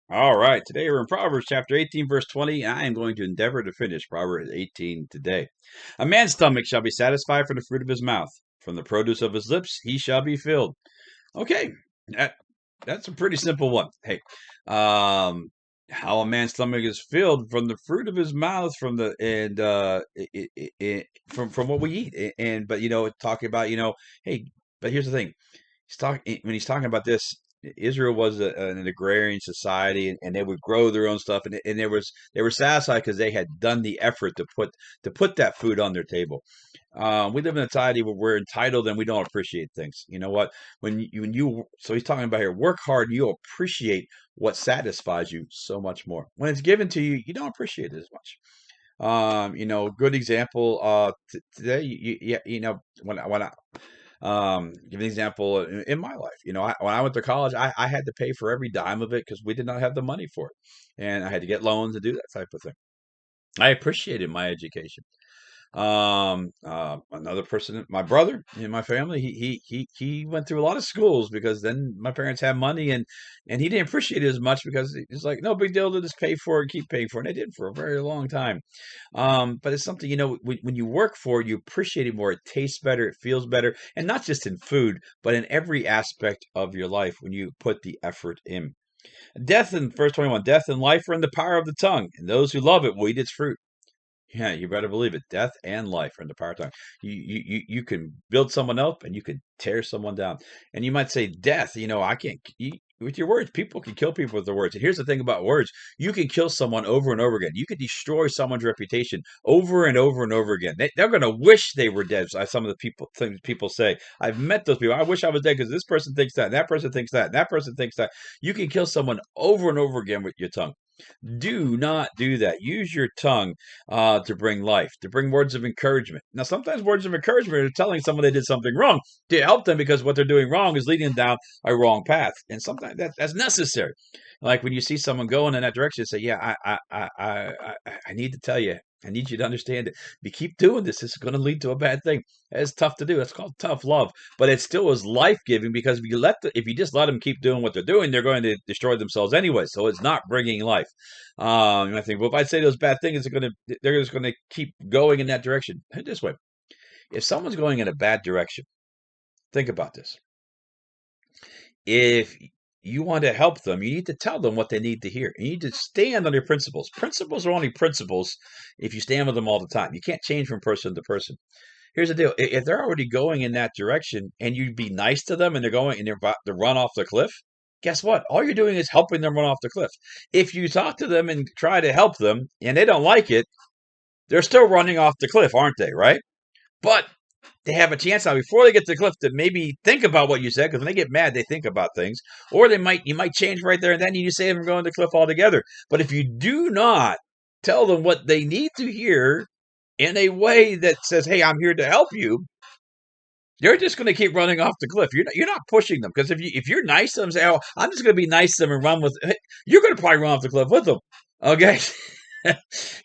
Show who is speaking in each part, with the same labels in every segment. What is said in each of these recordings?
Speaker 1: All right, today we're in Proverbs chapter 18, verse 20, and I am going to endeavor to finish Proverbs 18 today. A man's stomach shall be satisfied from the fruit of his mouth, from the produce of his lips he shall be filled. Okay, that, that's a pretty simple one. Hey, um, how a man's stomach is filled from the fruit of his mouth, from the and from what we eat, and but talking about hey, but here's the thing. When he's talking about this. Israel was an agrarian society, and they would grow their own stuff, and they were satisfied because they had done the effort to put that food on their table. We live in a society where we're entitled and we don't appreciate things. You know what? So he's talking about here, work hard, you'll appreciate what satisfies you so much more. When it's given to you, you don't appreciate it as much. Good example. Today, when I give an example in my life. When I went to college, I had to pay for every dime of it because we did not have the money for it, and I had to get loans to do that type of thing. I appreciated my education. Another person, my brother in my family, he went through a lot of schools because then my parents had money, and he didn't appreciate it as much because it's like no big deal to just pay for it, keep paying for it. And I did for a very long time. But it's something when you work for it, you appreciate it more. It tastes better, it feels better, and not just in food, but in every aspect of your life when you put the effort in. Death in verse 21, death and life are in the power of the tongue, and those who love it will eat its fruit. Yeah, you better believe it. Death and life are in the power of tongue. You can build someone up and you can tear someone down. And you might say, death, I can't, with your words, people can kill people with their words. And here's the thing about words, you can kill someone over and over again. You can destroy someone's reputation over and over and over again. They're going to wish they were dead. As some of the things people say, I've met those people. I wish I was dead because this person thinks that, and that person thinks that, and that person thinks that. You can kill someone over and over again with your tongue. Do not do that. Use your tongue to bring life, to bring words of encouragement. Now, sometimes words of encouragement are telling someone they did something wrong to help them because what they're doing wrong is leading them down a wrong path, and sometimes that's necessary. Like when you see someone going in that direction, say, "Yeah, I need to tell you." I need you to understand it. If you keep doing this, it's going to lead to a bad thing. It's tough to do. It's called tough love, but it still is life giving because if you just let them keep doing what they're doing, they're going to destroy themselves anyway. So it's not bringing life. And I think, well, if I say those bad things, they're just going to keep going in that direction. Put it this way: if someone's going in a bad direction, think about this. If you want to help them, you need to tell them what they need to hear. You need to stand on your principles. Principles are only principles if you stand with them all the time. You can't change from person to person. Here's the deal: if they're already going in that direction, and you be nice to them, and they're going and they're about to run off the cliff, guess what? All you're doing is helping them run off the cliff. If you talk to them and try to help them, and they don't like it, they're still running off the cliff, aren't they? Right? But they have a chance now before they get to the cliff to maybe think about what you said, because when they get mad, they think about things, or you might change right there and then you save them going to the cliff altogether. But if you do not tell them what they need to hear in a way that says, "Hey, I'm here to help you," they're just going to keep running off the cliff. You're not pushing them because if you're nice to them, say, "Oh, I'm just going to be nice to them and run with," you're going to probably run off the cliff with them. Okay,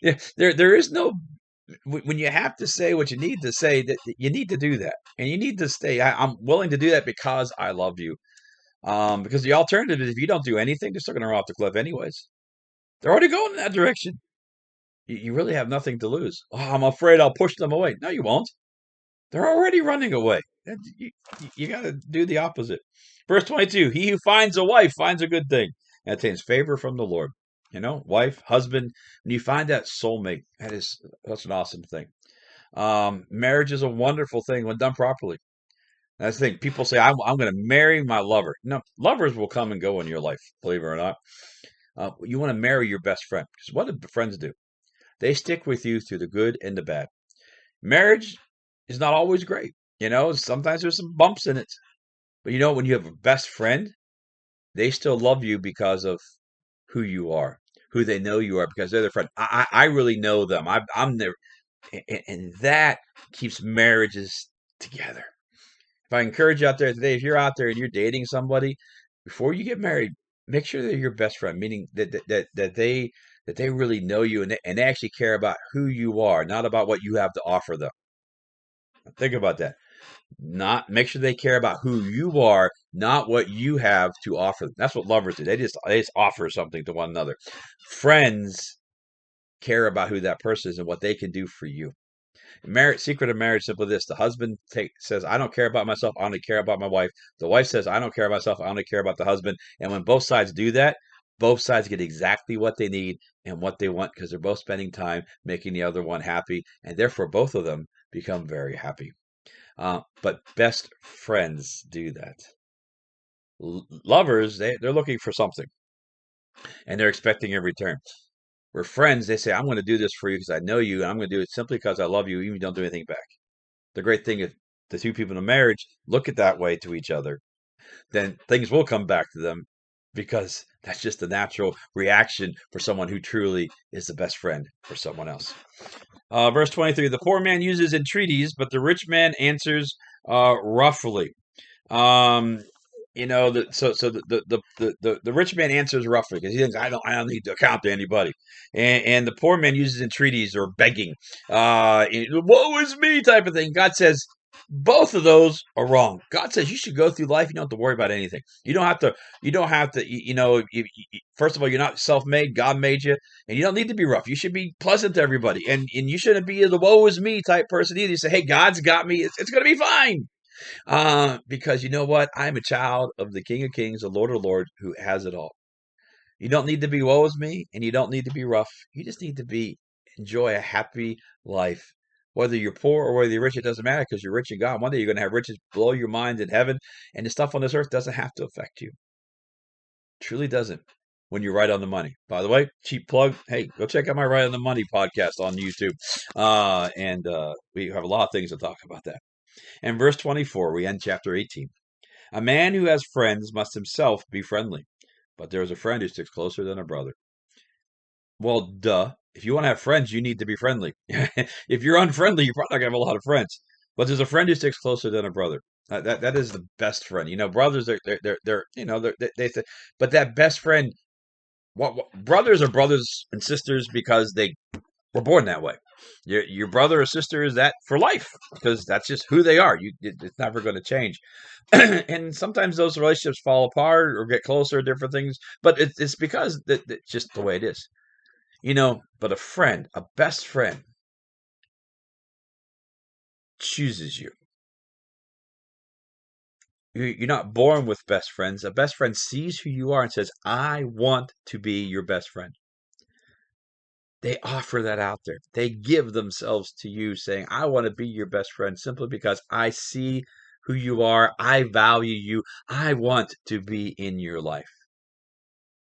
Speaker 1: yeah, there is no when you have to say what you need to say, that you need to do that, and you need to stay. I'm willing to do that because I love you. Because the alternative is if you don't do anything, they're still going to run off the cliff anyways. They're already going in that direction. You really have nothing to lose. Oh, I'm afraid I'll push them away. No, you won't. They're already running away. You got to do the opposite. Verse 22: He who finds a wife finds a good thing and obtains favor from the Lord. Wife, husband, when you find that soulmate, that's an awesome thing. Marriage is a wonderful thing when done properly. That's the thing. People say, I'm going to marry my lover. No, lovers will come and go in your life, believe it or not. You want to marry your best friend. Because what do friends do? They stick with you through the good and the bad. Marriage is not always great. Sometimes there's some bumps in it. But when you have a best friend, they still love you because of who you are, who they know you are, because they're their friend. I really know them. I'm their, and that keeps marriages together. If I encourage you out there today, if you're out there and you're dating somebody, before you get married, make sure they're your best friend, meaning that they really know you and they actually care about who you are, not about what you have to offer them. Think about that. Not make sure they care about who you are, not what you have to offer them. That's what lovers do. They just offer something to one another. Friends care about who that person is and what they can do for you. Marriage, secret of marriage, simply this: the husband says, "I don't care about myself. I only care about my wife." The wife says, "I don't care about myself. I only care about the husband." And when both sides do that, both sides get exactly what they need and what they want because they're both spending time making the other one happy, and therefore both of them become very happy. But best friends do that. Lovers, they're looking for something and they're expecting a return. We're friends, they say, "I'm going to do this for you because I know you, and I'm going to do it simply because I love you, even if you don't do anything back." The great thing is the two people in a marriage look at that way to each other, then things will come back to them because that's just the natural reaction for someone who truly is the best friend for someone else. Verse 23, the poor man uses entreaties, but the rich man answers roughly. Um, the rich man answers roughly because he thinks I don't need to account to anybody, and the poor man uses entreaties or begging, woe is me type of thing. God says both of those are wrong. God says you should go through life. You don't have to worry about anything. You don't have to. You don't have to. First of all, you're not self-made. God made you, and you don't need to be rough. You should be pleasant to everybody, and you shouldn't be the woe is me type person either. You say, hey, God's got me. It's going to be fine. Because you know what? I'm a child of the King of Kings, the Lord of Lords, who has it all. You don't need to be woe is me, and you don't need to be rough. You just need to enjoy a happy life. Whether you're poor or whether you're rich, it doesn't matter because you're rich in God. One day you're going to have riches blow your mind in heaven, and the stuff on this earth doesn't have to affect you. Truly doesn't when you're right on the money. By the way, cheap plug. Hey, go check out my Right on the Money podcast on YouTube. And we have a lot of things to talk about that. And verse 24, we end chapter 18. A man who has friends must himself be friendly, but there is a friend who sticks closer than a brother. Well, duh. If you want to have friends, you need to be friendly. If you're unfriendly, you're probably not going to have a lot of friends. But there's a friend who sticks closer than a brother. That is the best friend. Brothers, they say, but that best friend, what brothers are brothers and sisters because they were born that way. Your brother or sister is that for life because that's just who they are. It's never going to change. And sometimes those relationships fall apart or get closer, different things. But it's because it's just the way it is. But a friend, a best friend, chooses you. You're not born with best friends. A best friend sees who you are and says, I want to be your best friend. They offer that out there. They give themselves to you saying, I want to be your best friend simply because I see who you are. I value you. I want to be in your life.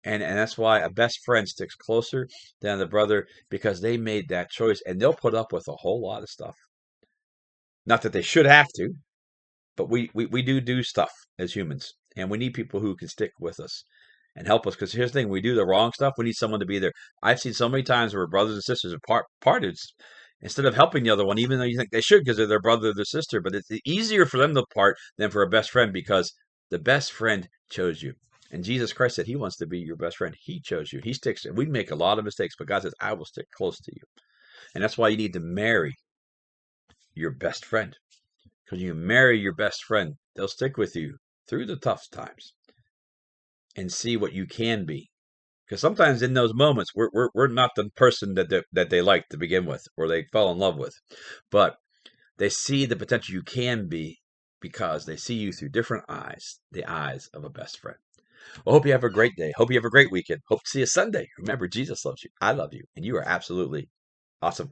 Speaker 1: And that's why a best friend sticks closer than the brother because they made that choice and they'll put up with a whole lot of stuff. Not that they should have to, but we do stuff as humans. And we need people who can stick with us and help us. Because here's the thing, we do the wrong stuff, we need someone to be there. I've seen so many times where brothers and sisters are parted instead of helping the other one, even though you think they should because they're their brother or their sister. But it's easier for them to part than for a best friend because the best friend chose you. And Jesus Christ said he wants to be your best friend. He chose you. He sticks. We make a lot of mistakes, but God says, I will stick close to you. And that's why you need to marry your best friend. Because you marry your best friend, they'll stick with you through the tough times and see what you can be. Because sometimes in those moments, we're not the person that they like to begin with or they fell in love with. But they see the potential you can be because they see you through different eyes, the eyes of a best friend. Well, hope you have a great day. Hope you have a great weekend. Hope to see you Sunday. Remember, Jesus loves you. I love you. And you are absolutely awesome.